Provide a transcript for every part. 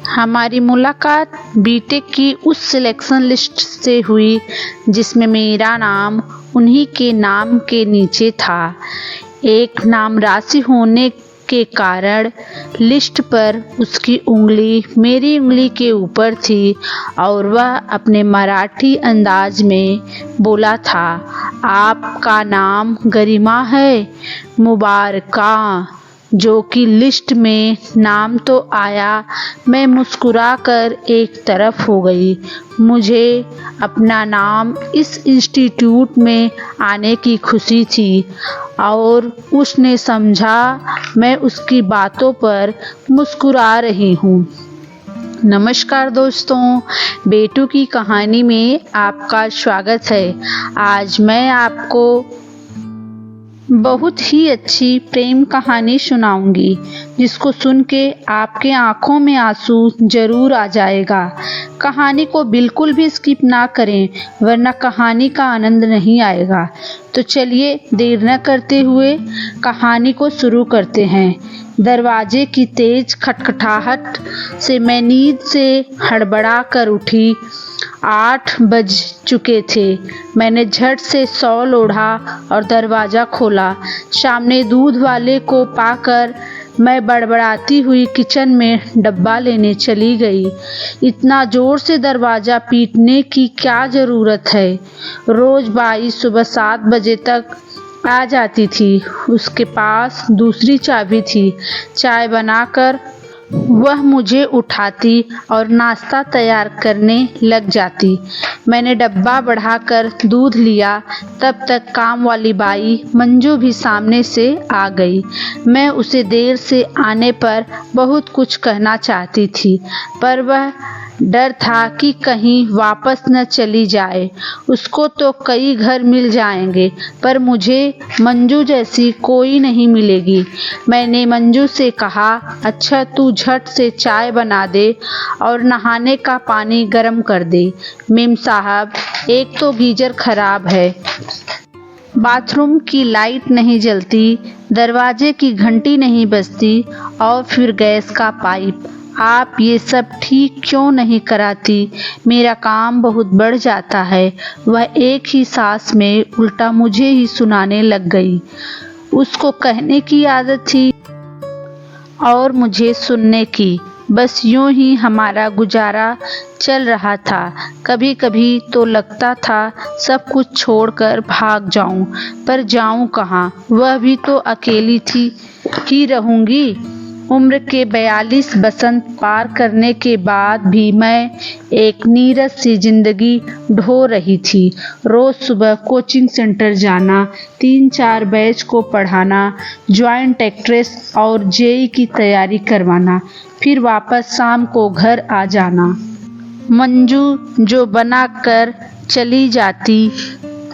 हमारी मुलाकात बीटेक की उस सिलेक्शन लिस्ट से हुई जिसमें मेरा नाम उन्हीं के नाम के नीचे था। एक नाम राशि होने के कारण लिस्ट पर उसकी उंगली मेरी उंगली के ऊपर थी और वह अपने मराठी अंदाज में बोला था, आपका नाम गरिमा है, मुबारका। जो कि लिस्ट में नाम तो आया, मैं मुस्कुराकर एक तरफ हो गई। मुझे अपना नाम इस इंस्टीट्यूट में आने की खुशी थी और उसने समझा मैं उसकी बातों पर मुस्कुरा रही हूँ। नमस्कार दोस्तों, बेटू की कहानी में आपका स्वागत है। आज मैं आपको बहुत ही अच्छी प्रेम कहानी सुनाऊंगी जिसको सुन के आपके आंखों में आंसू जरूर आ जाएगा। कहानी को बिल्कुल भी स्किप ना करें वरना कहानी का आनंद नहीं आएगा। तो चलिए देर न करते हुए कहानी को शुरू करते हैं। दरवाजे की तेज खटखटाहट से मैं नींद से हड़बड़ा कर उठी। 8 बज चुके थे। मैंने झट से शॉल ओढ़ा और दरवाज़ा खोला। सामने दूध वाले को पाकर मैं बड़बड़ाती हुई किचन में डब्बा लेने चली गई। इतना ज़ोर से दरवाज़ा पीटने की क्या ज़रूरत है? रोज़ बाई सुबह 7 बजे तक आ जाती थी। उसके पास दूसरी चाबी थी। चाय बनाकर वह मुझे उठाती और नाश्ता तैयार करने लग जाती। मैंने डब्बा बढ़ाकर दूध लिया। तब तक काम वाली बाई मंजू भी सामने से आ गई। मैं उसे देर से आने पर बहुत कुछ कहना चाहती थी पर वह डर था कि कहीं वापस न चली जाए। उसको तो कई घर मिल जाएंगे पर मुझे मंजू जैसी कोई नहीं मिलेगी। मैंने मंजू से कहा, अच्छा तू झट से चाय बना दे और नहाने का पानी गर्म कर दे। मेम साहब, एक तो गीजर खराब है, बाथरूम की लाइट नहीं जलती, दरवाजे की घंटी नहीं बजती और फिर गैस का पाइप। आप ये सब ठीक क्यों नहीं कराती? मेरा काम बहुत बढ़ जाता है। वह एक ही सांस में उल्टा मुझे ही सुनाने लग गई। उसको कहने की आदत थी और मुझे सुनने की। बस यूं ही हमारा गुजारा चल रहा था। कभी कभी तो लगता था सब कुछ छोड़कर भाग जाऊं, पर जाऊं कहाँ? वह भी तो अकेली थी ही रहूंगी। उम्र के 42 बसंत पार करने के बाद भी मैं एक नीरस सी जिंदगी ढो रही थी। रोज सुबह कोचिंग सेंटर जाना, 3-4 बैच को पढ़ाना, ज्वाइंट एक्ट्रेस और जेई की तैयारी करवाना, फिर वापस शाम को घर आ जाना। मंजू जो बना कर चली जाती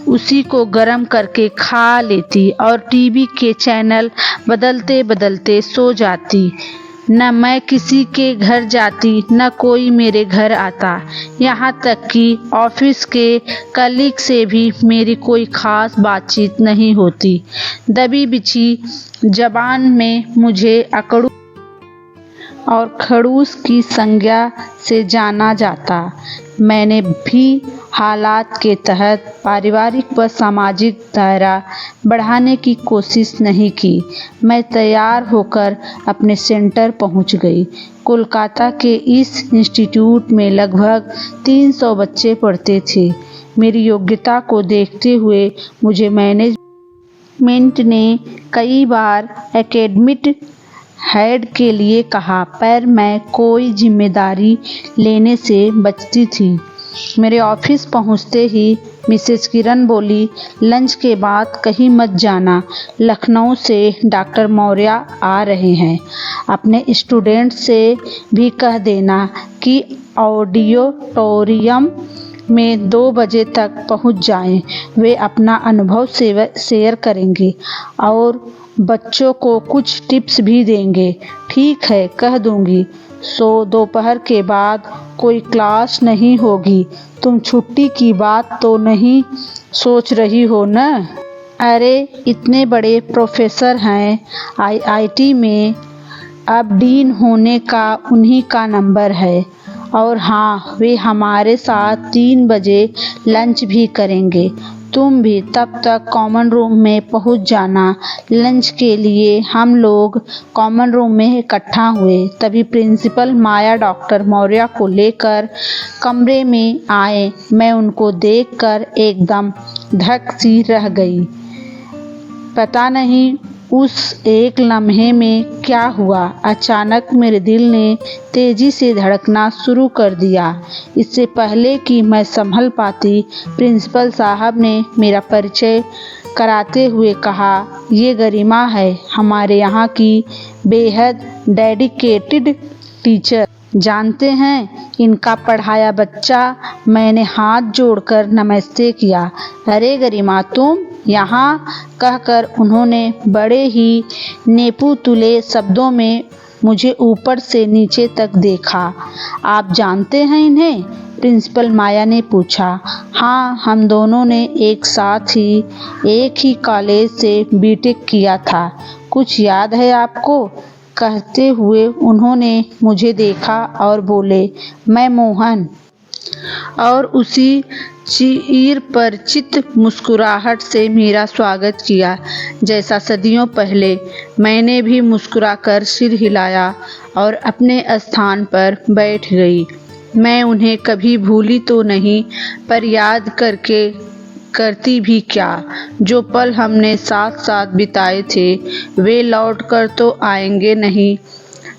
उसी को गरम करके खा लेती और टीवी के चैनल बदलते बदलते सो जाती। न मैं किसी के घर जाती न कोई मेरे घर आता। यहाँ तक कि ऑफिस के कलीग से भी मेरी कोई खास बातचीत नहीं होती। दबी बिछी जबान में मुझे अकड़ू और खड़ूस की संज्ञा से जाना जाता। मैंने भी हालात के तहत पारिवारिक व सामाजिक दायरा बढ़ाने की कोशिश नहीं की। मैं तैयार होकर अपने सेंटर पहुंच गई। कोलकाता के इस इंस्टीट्यूट में लगभग 300 बच्चे पढ़ते थे। मेरी योग्यता को देखते हुए मुझे मैनेजमेंट ने कई बार एकेडमिक हेड के लिए कहा पर मैं कोई जिम्मेदारी लेने से बचती थी। मेरे ऑफिस पहुंचते ही मिसेस किरण बोली, लंच के बाद कहीं मत जाना, लखनऊ से डॉक्टर मौर्य आ रहे हैं। अपने स्टूडेंट से भी कह देना कि ऑडिटोरियम में 2 बजे तक पहुंच जाएं। वे अपना अनुभव शेयर करेंगे और बच्चों को कुछ टिप्स भी देंगे। ठीक है, कह दूंगी। सो दोपहर के बाद कोई क्लास नहीं होगी। तुम छुट्टी की बात तो नहीं सोच रही हो न? अरे इतने बड़े प्रोफेसर हैं आईआईटी में, अब डीन होने का उन्हीं का नंबर है। और हाँ, वे हमारे साथ 3 बजे लंच भी करेंगे। तुम भी तब तक कॉमन रूम में पहुंच जाना। लंच के लिए हम लोग कॉमन रूम में इकट्ठा हुए। तभी प्रिंसिपल माया डॉक्टर मौर्य को लेकर कमरे में आए। मैं उनको देखकर एकदम धक सी रह गई। पता नहीं उस एक लम्हे में क्या हुआ, अचानक मेरे दिल ने तेजी से धड़कना शुरू कर दिया। इससे पहले कि मैं संभल पाती, प्रिंसिपल साहब ने मेरा परिचय कराते हुए कहा, ये गरिमा है, हमारे यहाँ की बेहद डेडिकेटेड टीचर। जानते हैं, इनका पढ़ाया बच्चा। मैंने हाथ जोड़कर नमस्ते किया। अरे गरिमा, तुम यहाँ, कहकर उन्होंने बड़े ही नेपुतुले शब्दों में मुझे ऊपर से नीचे तक देखा। आप जानते हैं इन्हें? प्रिंसिपल माया ने पूछा। हाँ, हम दोनों ने एक साथ ही एक ही कॉलेज से बीटेक किया था। कुछ याद है आपको? कहते हुए उन्होंने मुझे देखा और बोले, मैं मोहन। और उसी चिर परिचित मुस्कुराहट से मेरा स्वागत किया, जैसा सदियों पहले। मैंने भी मुस्कुराकर सिर हिलाया और अपने स्थान पर बैठ गई। मैं उन्हें कभी भूली तो नहीं, पर याद करती भी क्या। जो पल हमने साथ साथ बिताए थे, वे लौट कर तो आएंगे नहीं।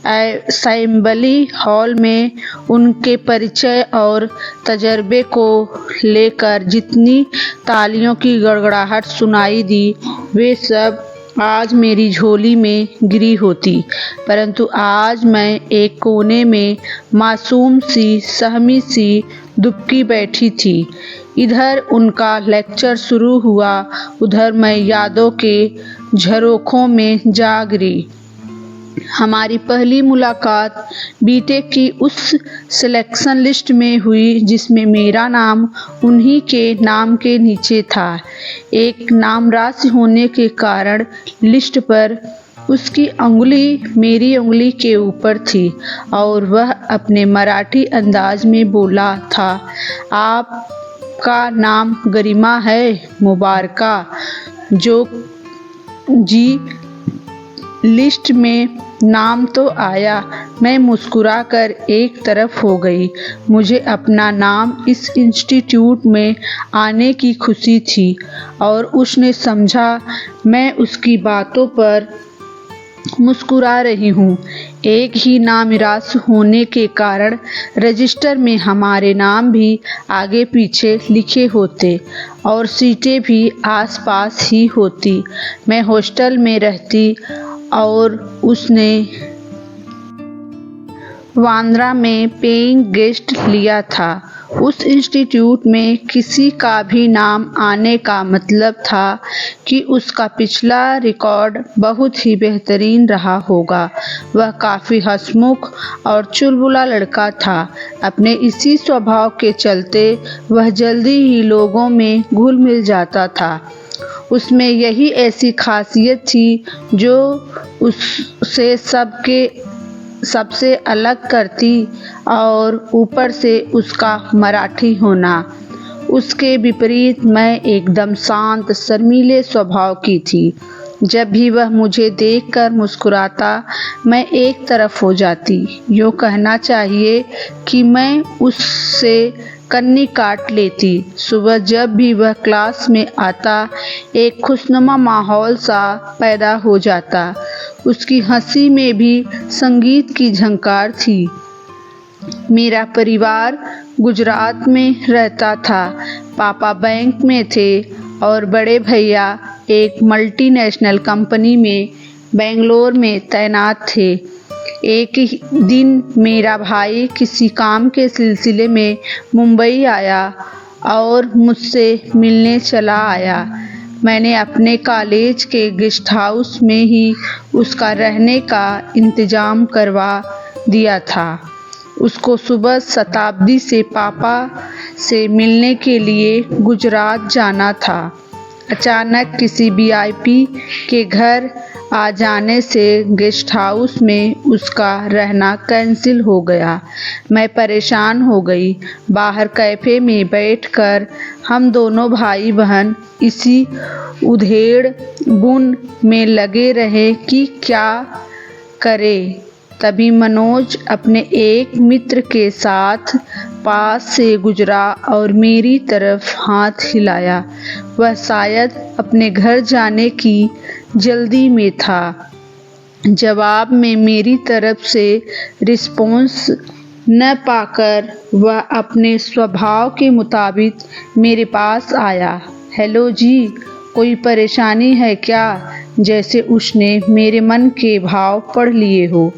असेंबली हॉल में उनके परिचय और तजर्बे को लेकर जितनी तालियों की गड़गड़ाहट सुनाई दी, वे सब आज मेरी झोली में गिरी होती। परंतु आज मैं एक कोने में मासूम सी, सहमी सी दुबकी बैठी थी। इधर उनका लेक्चर शुरू हुआ, उधर मैं यादों के झरोखों में जा गिरी। हमारी पहली मुलाकात बीटेक की उस सिलेक्शन लिस्ट में हुई जिसमें मेरा नाम उन्हीं के नाम के नीचे था। एक नामराशि होने के कारण लिस्ट पर उसकी अंगुली मेरी उंगली के ऊपर थी और वह अपने मराठी अंदाज में बोला था, आपका नाम गरिमा है, मुबारका। जो जी लिस्ट में नाम तो आया। मैं मुस्कुराकर एक तरफ हो गई। मुझे अपना नाम इस इंस्टीट्यूट में आने की खुशी थी और उसने समझा मैं उसकी बातों पर मुस्कुरा रही हूँ। एक ही नामिरास होने के कारण रजिस्टर में हमारे नाम भी आगे पीछे लिखे होते और सीटें भी आसपास ही होती। मैं हॉस्टल में रहती और उसने बांद्रा में पेइंग गेस्ट लिया था। उस इंस्टीट्यूट में किसी का भी नाम आने का मतलब था कि उसका पिछला रिकॉर्ड बहुत ही बेहतरीन रहा होगा। वह काफ़ी हंसमुख और चुलबुला लड़का था। अपने इसी स्वभाव के चलते वह जल्दी ही लोगों में घुल मिल जाता था। उसमें यही ऐसी खासियत थी जो उसे सबसे अलग करती और ऊपर से उसका मराठी होना। उसके विपरीत मैं एकदम शांत शर्मीले स्वभाव की थी। जब भी वह मुझे देखकर मुस्कुराता, मैं एक तरफ हो जाती। यूँ कहना चाहिए कि मैं उससे कन्नी काट लेती। सुबह जब भी वह क्लास में आता, एक खुशनुमा माहौल सा पैदा हो जाता। उसकी हंसी में भी संगीत की झंकार थी। मेरा परिवार गुजरात में रहता था। पापा बैंक में थे और बड़े भैया एक मल्टीनेशनल कंपनी में बेंगलोर में तैनात थे। एक दिन मेरा भाई किसी काम के सिलसिले में मुंबई आया और मुझसे मिलने चला आया। मैंने अपने कॉलेज के गेस्ट हाउस में ही उसका रहने का इंतज़ाम करवा दिया था। उसको सुबह शताब्दी से पापा से मिलने के लिए गुजरात जाना था। अचानक किसी वीआईपी के घर आ जाने से गेस्ट हाउस में उसका रहना कैंसिल हो गया। मैं परेशान हो गई। बाहर कैफ़े में बैठकर हम दोनों भाई बहन इसी उधेड़-बुन में लगे रहे कि क्या करें। तभी मनोज अपने एक मित्र के साथ पास से गुजरा और मेरी तरफ हाथ हिलाया। वह शायद अपने घर जाने की जल्दी में था। जवाब में मेरी तरफ से रिस्पॉन्स न पाकर वह अपने स्वभाव के मुताबिक मेरे पास आया। हेलो जी, कोई परेशानी है क्या? जैसे उसने मेरे मन के भाव पढ़ लिए हो।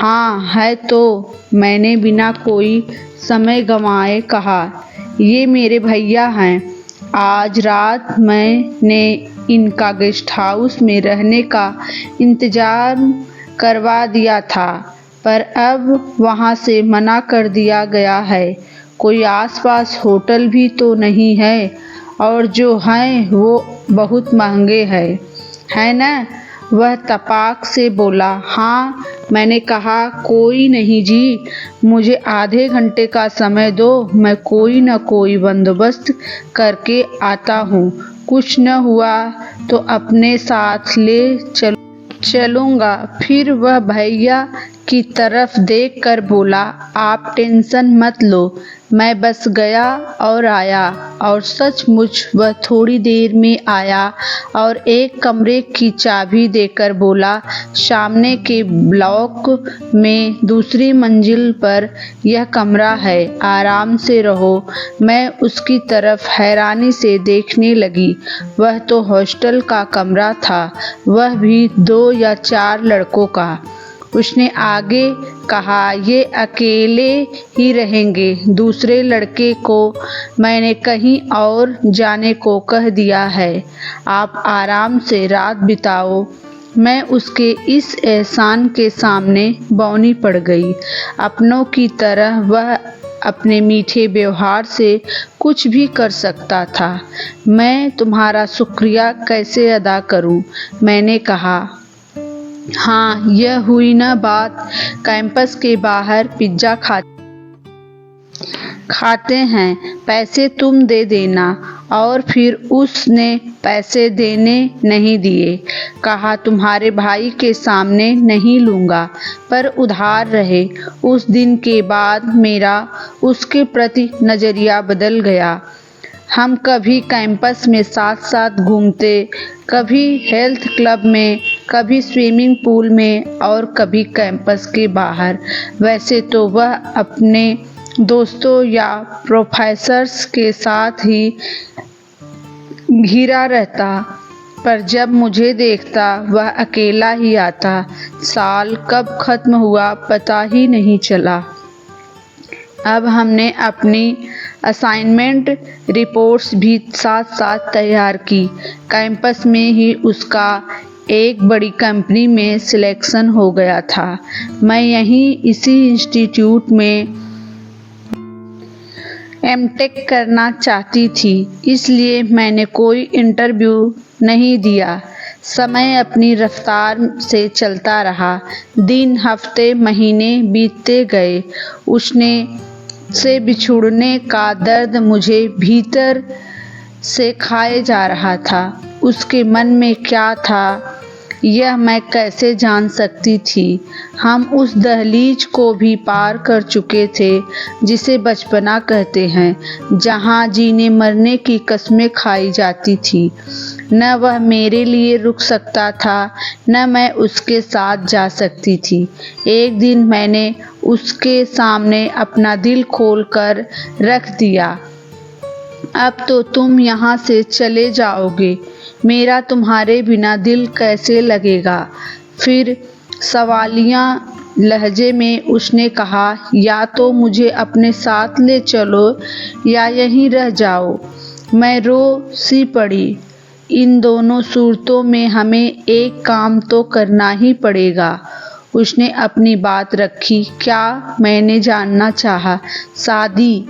हाँ है तो, मैंने बिना कोई समय गंवाए कहा। ये मेरे भैया हैं। आज रात मैंने इनका गेस्ट हाउस में रहने का इंतज़ाम करवा दिया था, पर अब वहाँ से मना कर दिया गया है। कोई आसपास होटल भी तो नहीं है, और जो हैं वो बहुत महंगे हैं, है ना? वह तपाक से बोला। हाँ, मैंने कहा कोई नहीं जी, मुझे आधे घंटे का समय दो, मैं कोई न कोई बंदोबस्त करके आता हूँ। कुछ न हुआ तो अपने साथ ले चलूँगा। फिर वह भैया की तरफ देखकर बोला, आप टेंशन मत लो, मैं बस गया और आया। और सचमुच वह थोड़ी देर में आया और एक कमरे की चाबी देकर बोला, सामने के ब्लॉक में दूसरी मंजिल पर यह कमरा है, आराम से रहो। मैं उसकी तरफ हैरानी से देखने लगी। वह तो हॉस्टल का कमरा था, वह भी 2 या 4 लड़कों का। उसने आगे कहा, ये अकेले ही रहेंगे। दूसरे लड़के को मैंने कहीं और जाने को कह दिया है, आप आराम से रात बिताओ। मैं उसके इस एहसान के सामने बौनी पड़ गई। अपनों की तरह वह अपने मीठे व्यवहार से कुछ भी कर सकता था। मैं तुम्हारा शुक्रिया कैसे अदा करूं? मैंने कहा। हाँ, यह हुई न बात। कैंपस के बाहर पिज्ज़ा खाते हैं, पैसे तुम दे देना। और फिर उसने पैसे देने नहीं दिए। कहा, तुम्हारे भाई के सामने नहीं लूँगा, पर उधार रहे। उस दिन के बाद मेरा उसके प्रति नज़रिया बदल गया। हम कभी कैंपस में साथ साथ घूमते, कभी हेल्थ क्लब में, कभी स्विमिंग पूल में और कभी कैंपस के बाहर। वैसे तो वह अपने दोस्तों या प्रोफेसर्स के साथ ही घिरा रहता, पर जब मुझे देखता वह अकेला ही आता। साल कब खत्म हुआ पता ही नहीं चला। अब हमने अपनी असाइनमेंट रिपोर्ट्स भी साथ साथ तैयार की। कैंपस में ही उसका एक बड़ी कंपनी में सिलेक्शन हो गया था। मैं यहीं इसी इंस्टीट्यूट में एमटेक करना चाहती थी, इसलिए मैंने कोई इंटरव्यू नहीं दिया। समय अपनी रफ्तार से चलता रहा। दिन, हफ्ते, महीने बीतते गए। उसने से बिछुड़ने का दर्द मुझे भीतर से खाए जा रहा था। उसके मन में क्या था यह मैं कैसे जान सकती थी? हम उस दहलीज को भी पार कर चुके थे जिसे बचपना कहते हैं, जहाँ जीने मरने की कस्में खाई जाती थी। न वह मेरे लिए रुक सकता था, न मैं उसके साथ जा सकती थी। एक दिन मैंने उसके सामने अपना दिल खोल कर रख दिया। अब तो तुम यहाँ से चले जाओगे, मेरा तुम्हारे बिना दिल कैसे लगेगा? फिर सवालिया लहजे में उसने कहा, या तो मुझे अपने साथ ले चलो या यहीं रह जाओ। मैं रो सी पड़ी। इन दोनों सूरतों में हमें एक काम तो करना ही पड़ेगा। उसने अपनी बात रखी। क्या? मैंने जानना चाहा। शादी?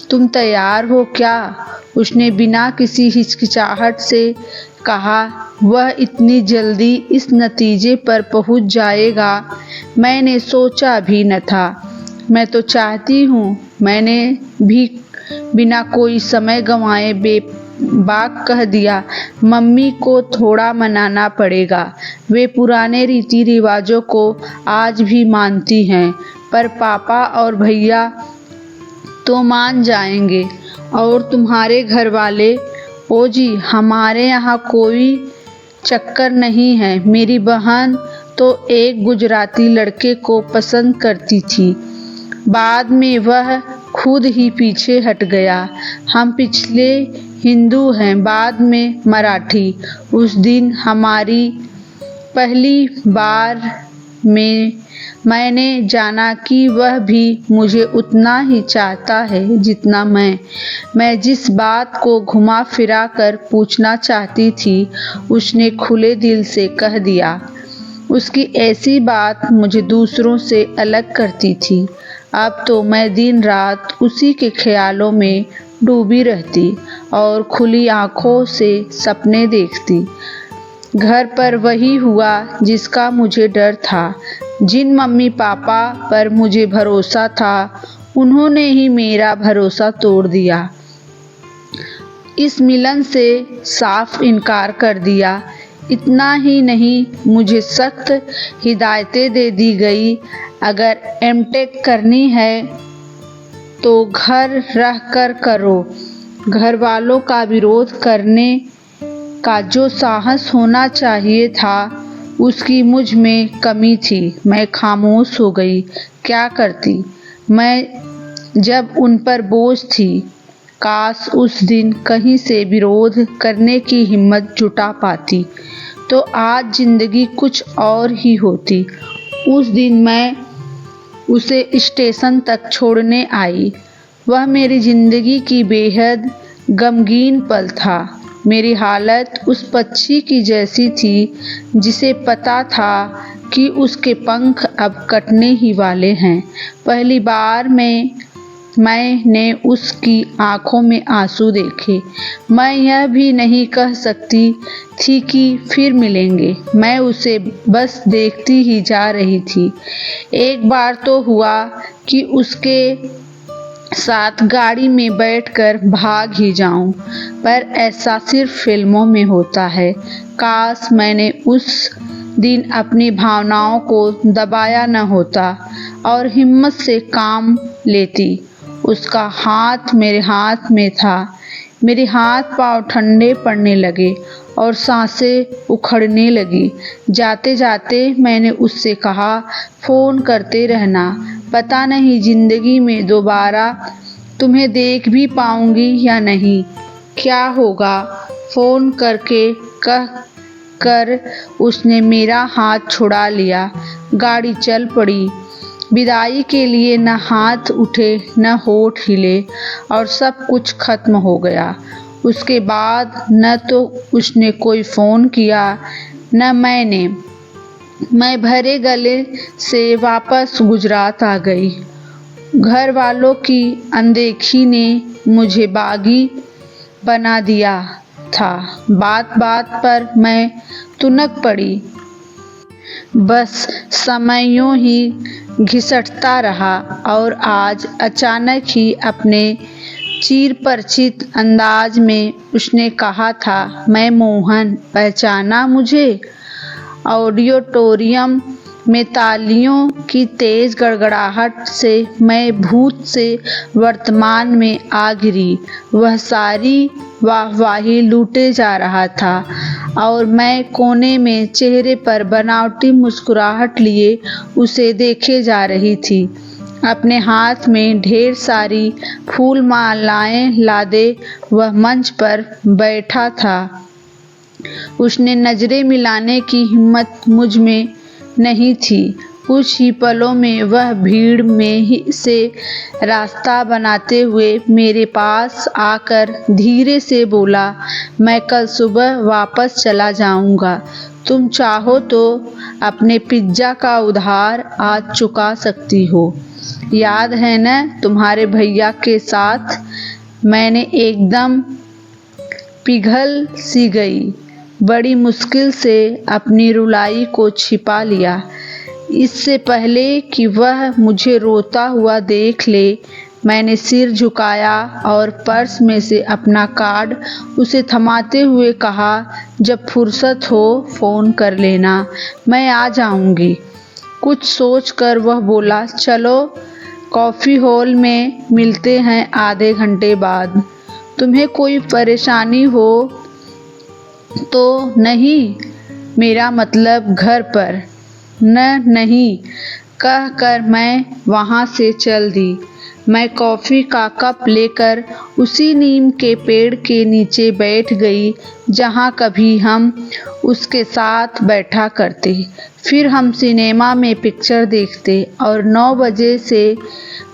तुम तैयार हो क्या? उसने बिना किसी हिचकिचाहट से कहा, वह इतनी जल्दी इस नतीजे पर पहुंच जाएगा, मैंने सोचा भी न था। मैं तो चाहती हूँ। मैंने भी बिना कोई समय गंवाए बेबाक कह दिया। मम्मी को थोड़ा मनाना पड़ेगा। वे पुराने रीति रिवाजों को आज भी मानती हैं, पर पापा और भैया तो मान जाएंगे। और तुम्हारे घर वाले? ओ जी, हमारे यहाँ कोई चक्कर नहीं है। मेरी बहन तो एक गुजराती लड़के को पसंद करती थी, बाद में वह खुद ही पीछे हट गया। हम पिछले हिंदू हैं, बाद में मराठी। उस दिन हमारी पहली बार में मैंने जाना कि वह भी मुझे उतना ही चाहता है जितना मैं जिस बात को घुमा फिरा कर पूछना चाहती थी, उसने खुले दिल से कह दिया। उसकी ऐसी बात मुझे दूसरों से अलग करती थी। अब तो मैं दिन रात उसी के ख्यालों में डूबी रहती और खुली आंखों से सपने देखती। घर पर वही हुआ जिसका मुझे डर था। जिन मम्मी पापा पर मुझे भरोसा था, उन्होंने ही मेरा भरोसा तोड़ दिया। इस मिलन से साफ इनकार कर दिया। इतना ही नहीं, मुझे सख्त हिदायतें दे दी गई, अगर एमटेक करनी है तो घर रह कर करो। घर वालों का विरोध करने का जो साहस होना चाहिए था, उसकी मुझ में कमी थी। मैं खामोश हो गई। क्या करती मैं जब उन पर बोझ थी। काश उस दिन कहीं से विरोध करने की हिम्मत जुटा पाती, तो आज जिंदगी कुछ और ही होती। उस दिन मैं उसे स्टेशन तक छोड़ने आई। वह मेरी जिंदगी की बेहद गमगीन पल था। मेरी हालत उस पक्षी की जैसी थी जिसे पता था कि उसके पंख अब कटने ही वाले हैं। पहली बार मैंने उसकी आंखों में आंसू देखे। मैं यह भी नहीं कह सकती थी कि फिर मिलेंगे। मैं उसे बस देखती ही जा रही थी। एक बार तो हुआ कि उसके साथ गाड़ी में बैठकर भाग ही जाऊं, पर ऐसा सिर्फ फिल्मों में होता है। काश मैंने उस दिन अपनी भावनाओं को दबाया न होता और हिम्मत से काम लेती। उसका हाथ मेरे हाथ में था। मेरे हाथ पांव ठंडे पड़ने लगे और सांसें उखड़ने लगी। जाते जाते मैंने उससे कहा, फ़ोन करते रहना। पता नहीं जिंदगी में दोबारा तुम्हें देख भी पाऊंगी या नहीं। क्या होगा? फ़ोन करके कह कर उसने मेरा हाथ छुड़ा लिया। गाड़ी चल पड़ी। विदाई के लिए न हाथ उठे न होठ हिले और सब कुछ खत्म हो गया। उसके बाद न तो उसने कोई फ़ोन किया न मैंने। मैं भरे गले से वापस गुजरात आ गई। घर वालों की अनदेखी ने मुझे बागी बना दिया था। बात बात पर मैं तुनक पड़ी। बस समय यूं ही घिसटता रहा और आज अचानक ही अपने चिर परिचित अंदाज में उसने कहा था, मैं मोहन, पहचाना मुझे? ऑडिटोरियम में तालियों की तेज गड़गड़ाहट से मैं भूत से वर्तमान में आ गिरी। वह सारी वाहवाही लूटे जा रहा था और मैं कोने में चेहरे पर बनावटी मुस्कुराहट लिए उसे देखे जा रही थी। अपने हाथ में ढेर सारी फूल मालाएं लादे वह मंच पर बैठा था। उसने नजरें मिलाने की हिम्मत मुझ में नहीं थी। कुछ ही पलों में वह भीड़ में ही से रास्ता बनाते हुए मेरे पास आकर धीरे से बोला, मैं कल सुबह वापस चला जाऊंगा। तुम चाहो तो अपने पिज्जा का उधार आज चुका सकती हो। याद है न तुम्हारे भैया के साथ मैंने एकदम पिघल सी गई। बड़ी मुश्किल से अपनी रुलाई को छिपा लिया। इससे पहले कि वह मुझे रोता हुआ देख ले, मैंने सिर झुकाया और पर्स में से अपना कार्ड उसे थमाते हुए कहा, जब फुर्सत हो फ़ोन कर लेना, मैं आ जाऊंगी। कुछ सोचकर वह बोला, चलो कॉफ़ी हॉल में मिलते हैं आधे घंटे बाद। तुम्हें कोई परेशानी हो तो नहीं? मेरा मतलब घर पर। नहीं, कहकर मैं वहाँ से चल दी। मैं कॉफ़ी का कप लेकर उसी नीम के पेड़ के नीचे बैठ गई जहाँ कभी हम उसके साथ बैठा करते। फिर हम सिनेमा में पिक्चर देखते और 9 बजे से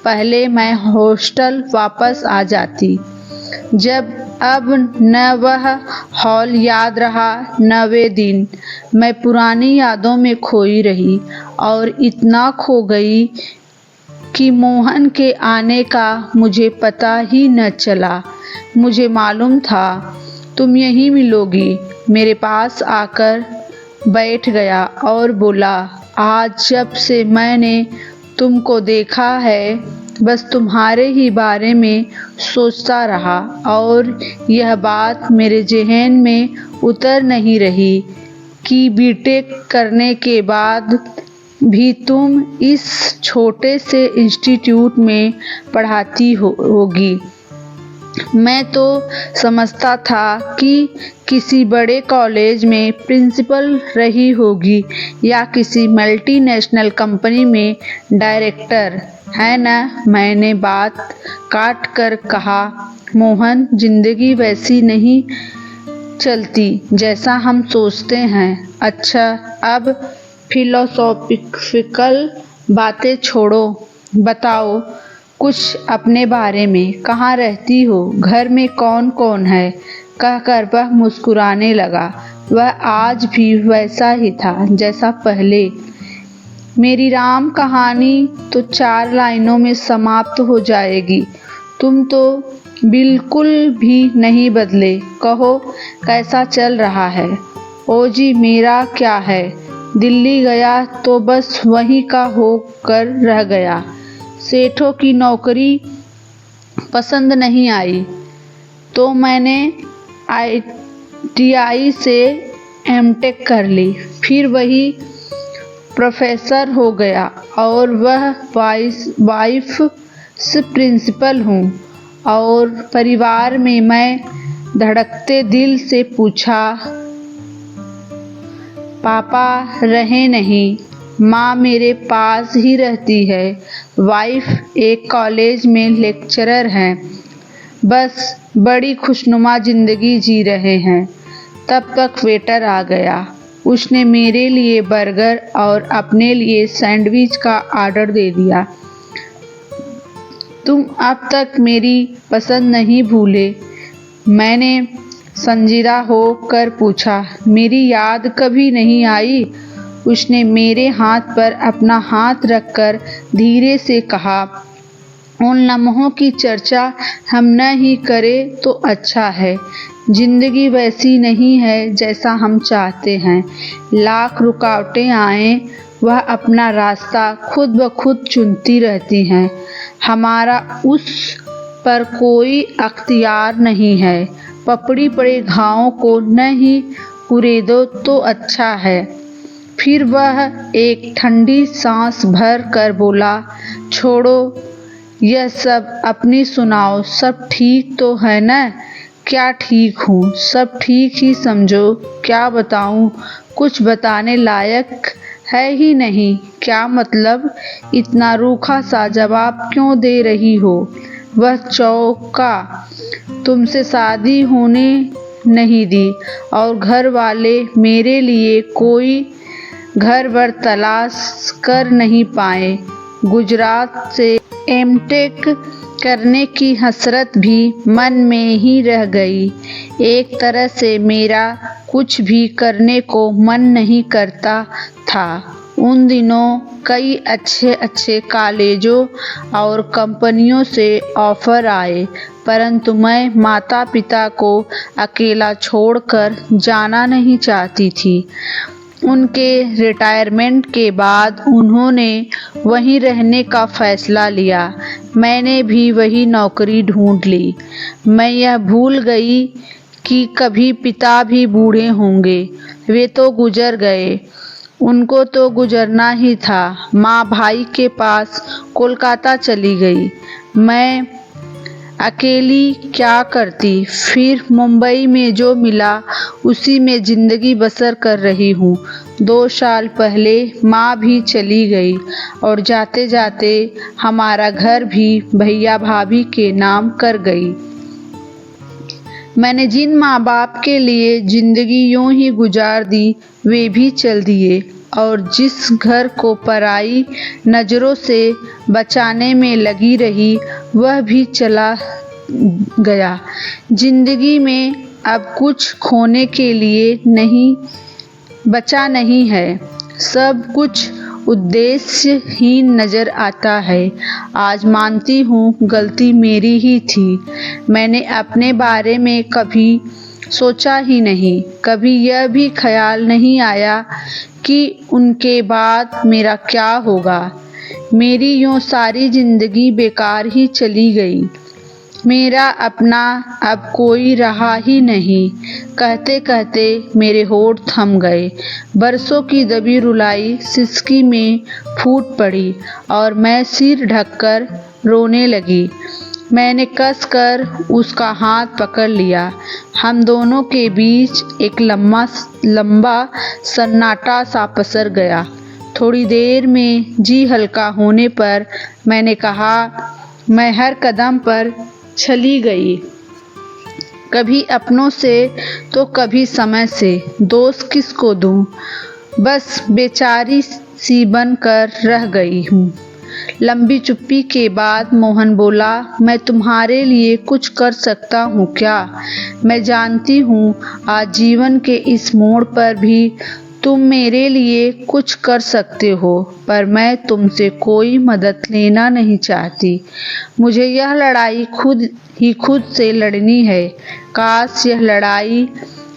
पहले मैं हॉस्टल वापस आ जाती। जब अब न वह हॉल याद रहा न वे दिन। मैं पुरानी यादों में खोई रही और इतना खो गई कि मोहन के आने का मुझे पता ही न चला। मुझे मालूम था तुम यहीं मिलोगी। मेरे पास आकर बैठ गया और बोला, आज जब से मैंने तुमको देखा है बस तुम्हारे ही बारे में सोचता रहा और यह बात मेरे ज़हन में उतर नहीं रही कि बीटेक करने के बाद भी तुम इस छोटे से इंस्टीट्यूट में पढ़ाती होगी। मैं तो समझता था कि किसी बड़े कॉलेज में प्रिंसिपल रही होगी या किसी मल्टीनेशनल कंपनी में डायरेक्टर, है ना? मैंने बात काट कर कहा, मोहन, जिंदगी वैसी नहीं चलती जैसा हम सोचते हैं। अच्छा, अब फिलोसॉफिकल बातें छोड़ो, बताओ कुछ अपने बारे में। कहाँ रहती हो? घर में कौन कौन है? कहकर वह मुस्कुराने लगा। वह आज भी वैसा ही था जैसा पहले। मेरी राम कहानी तो 4 लाइनों में समाप्त हो जाएगी। तुम तो बिल्कुल भी नहीं बदले। कहो, कैसा चल रहा है? ओ जी, मेरा क्या है, दिल्ली गया तो बस वहीं का होकर रह गया। सेठों की नौकरी पसंद नहीं आई तो मैंने ITI से MTech कर ली। फिर वही प्रोफेसर हो गया और वह वाइफ प्रिंसिपल हूँ। और परिवार में मैं धड़कते दिल से पूछा, पापा रहे नहीं? माँ मेरे पास ही रहती है। वाइफ एक कॉलेज में लेक्चरर हैं। बस बड़ी खुशनुमा ज़िंदगी जी रहे हैं। तब तक वेटर आ गया। उसने मेरे लिए बर्गर और अपने लिए सैंडविच का ऑर्डर दे दिया। तुम अब तक मेरी पसंद नहीं भूले? मैंने संजीदा होकर पूछा। मेरी याद कभी नहीं आई? उसने मेरे हाथ पर अपना हाथ रखकर धीरे से कहा, उन लम्हों की चर्चा हम न ही करें तो अच्छा है। जिंदगी वैसी नहीं है जैसा हम चाहते हैं। लाख रुकावटें आएं, वह अपना रास्ता खुद ब खुद चुनती रहती हैं। हमारा उस पर कोई अख्तियार नहीं है। पपड़ी पड़े घावों को न ही कुरेदो तो अच्छा है। फिर वह एक ठंडी सांस भर कर बोला, छोड़ो यह सब, अपनी सुनाओ। सब ठीक तो है न? क्या ठीक हूँ, सब ठीक ही समझो। क्या बताऊँ? कुछ बताने लायक है ही नहीं। क्या मतलब? इतना रूखा सा जवाब क्यों दे रही हो? वह चौंका। तुमसे शादी होने नहीं दी और घर वाले मेरे लिए कोई घर वर तलाश कर नहीं पाए। गुजरात से MTech करने की हसरत भी मन में ही रह गई। एक तरह से मेरा कुछ भी करने को मन नहीं करता था। उन दिनों कई अच्छे अच्छे कॉलेजों और कंपनियों से ऑफ़र आए, परंतु मैं माता पिता को अकेला छोड़कर जाना नहीं चाहती थी। उनके रिटायरमेंट के बाद उन्होंने वहीं रहने का फैसला लिया। मैंने भी वही नौकरी ढूंढ ली। मैं यह भूल गई कि कभी पिता भी बूढ़े होंगे। वे तो गुजर गए, उनको तो गुजरना ही था। माँ भाई के पास कोलकाता चली गई। मैं अकेली क्या करती। फिर मुंबई में जो मिला उसी में ज़िंदगी बसर कर रही हूँ। 2 साल पहले माँ भी चली गई और जाते जाते हमारा घर भी भैया भाभी के नाम कर गई। मैंने जिन माँ बाप के लिए ज़िंदगी यूं ही गुजार दी वे भी चल दिए, और जिस घर को पराई नज़रों से बचाने में लगी रही वह भी चला गया। ज़िंदगी में अब कुछ खोने के लिए नहीं बचा नहीं है। सब कुछ उद्देश्यहीन नज़र आता है। आज मानती हूँ गलती मेरी ही थी। मैंने अपने बारे में कभी सोचा ही नहीं। कभी यह भी ख्याल नहीं आया कि उनके बाद मेरा क्या होगा। मेरी यूँ सारी ज़िंदगी बेकार ही चली गई। मेरा अपना अब कोई रहा ही नहीं। कहते कहते मेरे होठ थम गए। बरसों की दबी रुलाई सिसकी में फूट पड़ी और मैं सिर ढककर रोने लगी। मैंने कसकर उसका हाथ पकड़ लिया। हम दोनों के बीच एक लंबा सन्नाटा सा पसर गया। थोड़ी देर में जी हल्का होने पर मैंने कहा, मैं हर कदम पर छली गई, कभी अपनों से तो कभी समय से। दोस्त किसको दूं, बस बेचारी सी बनकर रह गई हूँ। लंबी चुप्पी के बाद मोहन बोला, मैं तुम्हारे लिए कुछ कर सकता हूँ क्या? मैं जानती हूँ आज जीवन के इस मोड़ पर भी तुम मेरे लिए कुछ कर सकते हो, पर मैं तुमसे कोई मदद लेना नहीं चाहती। मुझे यह लड़ाई खुद से लड़नी है। काश यह लड़ाई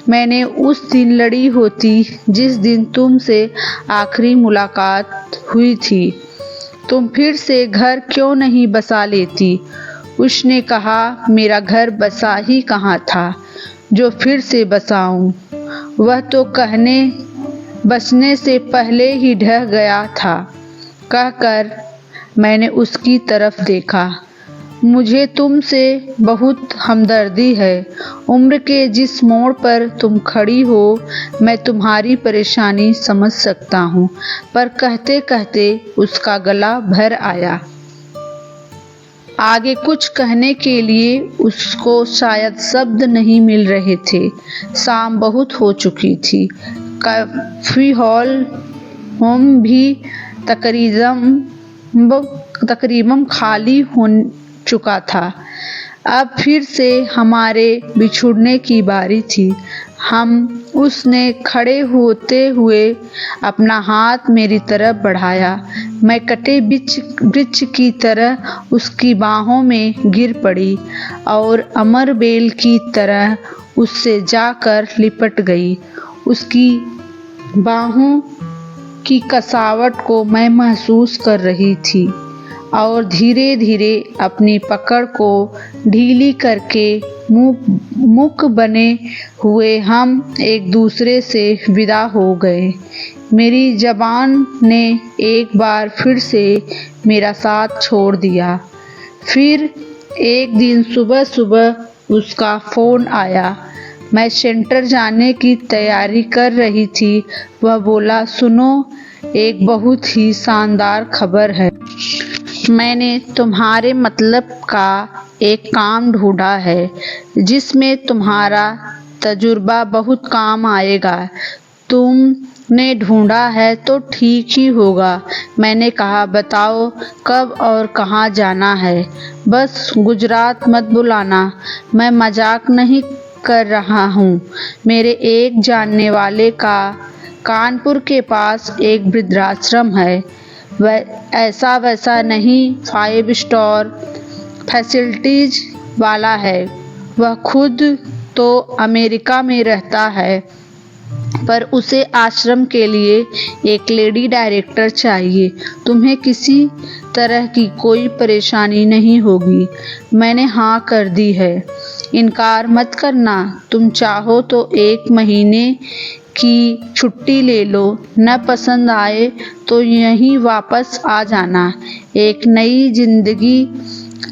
मैंने उस दिन लड़ी होती जिस दिन तुमसे आखिरी मुलाकात हुई थी। तुम फिर से घर क्यों नहीं बसा लेती? उसने कहा, मेरा घर बसा ही कहाँ था जो फिर से बसाऊं। वह तो बसने से पहले ही ढह गया था। कहकर मैंने उसकी तरफ देखा। मुझे तुमसे बहुत हमदर्दी है। उम्र के जिस मोड़ पर तुम खड़ी हो मैं तुम्हारी परेशानी समझ सकता हूँ। पर कहते कहते उसका गला भर आया। आगे कुछ कहने के लिए उसको शायद शब्द नहीं मिल रहे थे। शाम बहुत हो चुकी थी। कॉफी होम भी तकरीबन खाली हो चुका था। अब फिर से हमारे बिछुड़ने की बारी थी। उसने खड़े होते हुए अपना हाथ मेरी तरफ बढ़ाया। मैं कटे वृक्ष की तरह उसकी बाहों में गिर पड़ी और अमर बेल की तरह उससे जाकर लिपट गई। उसकी बाहों की कसावट को मैं महसूस कर रही थी और धीरे धीरे अपनी पकड़ को ढीली करके मुख बने हुए हम एक दूसरे से विदा हो गए। मेरी ज़बान ने एक बार फिर से मेरा साथ छोड़ दिया। फिर एक दिन सुबह सुबह उसका फ़ोन आया। मैं सेंटर जाने की तैयारी कर रही थी। वह बोला, सुनो, एक बहुत ही शानदार खबर है। मैंने तुम्हारे मतलब का एक काम ढूंढा है जिसमें तुम्हारा तजुर्बा बहुत काम आएगा। तुमने ढूंढा है तो ठीक ही होगा। मैंने कहा, बताओ कब और कहाँ जाना है? बस गुजरात मत बुलाना। मैं मजाक नहीं कर रहा हूँ। मेरे एक जानने वाले का कानपुर के पास एक वृद्धाश्रम है। वैसा नहीं, 5 स्टार फैसिलिटीज वाला है। वह खुद तो अमेरिका में रहता है, पर उसे आश्रम के लिए एक लेडी डायरेक्टर चाहिए। तुम्हें किसी तरह की कोई परेशानी नहीं होगी। मैंने हाँ कर दी है। इनकार मत करना। तुम चाहो तो 1 महीने की छुट्टी ले लो। न पसंद आए तो यहीं वापस आ जाना। एक नई जिंदगी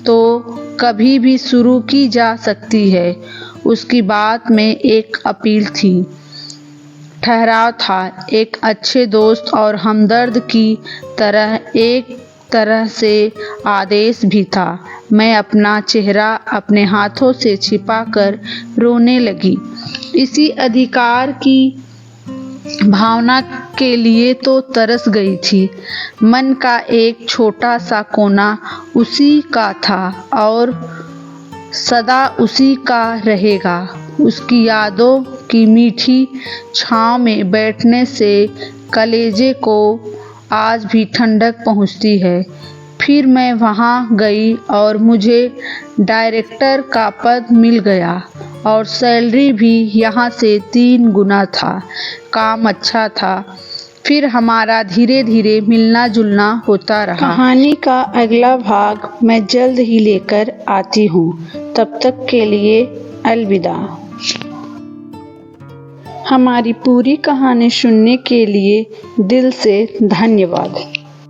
तो कभी भी शुरू की जा सकती है। उसकी बात में एक अपील थी, ठहराव था, एक अच्छे दोस्त और हमदर्द की तरह, एक तरह से आदेश भी था। मैं अपना चेहरा अपने हाथों से छिपाकर रोने लगी। इसी अधिकार की भावना के लिए तो तरस गई थी। मन का एक छोटा सा कोना उसी का था और सदा उसी का रहेगा। उसकी यादों की मीठी छाँव में बैठने से कलेजे को आज भी ठंडक पहुँचती है। फिर मैं वहाँ गई और मुझे डायरेक्टर का पद मिल गया और सैलरी भी यहाँ से 3 गुना था। काम अच्छा था। फिर हमारा धीरे धीरे मिलना जुलना होता रहा। कहानी का अगला भाग मैं जल्द ही लेकर आती हूँ। तब तक के लिए अलविदा। हमारी पूरी कहानी सुनने के लिए दिल से धन्यवाद।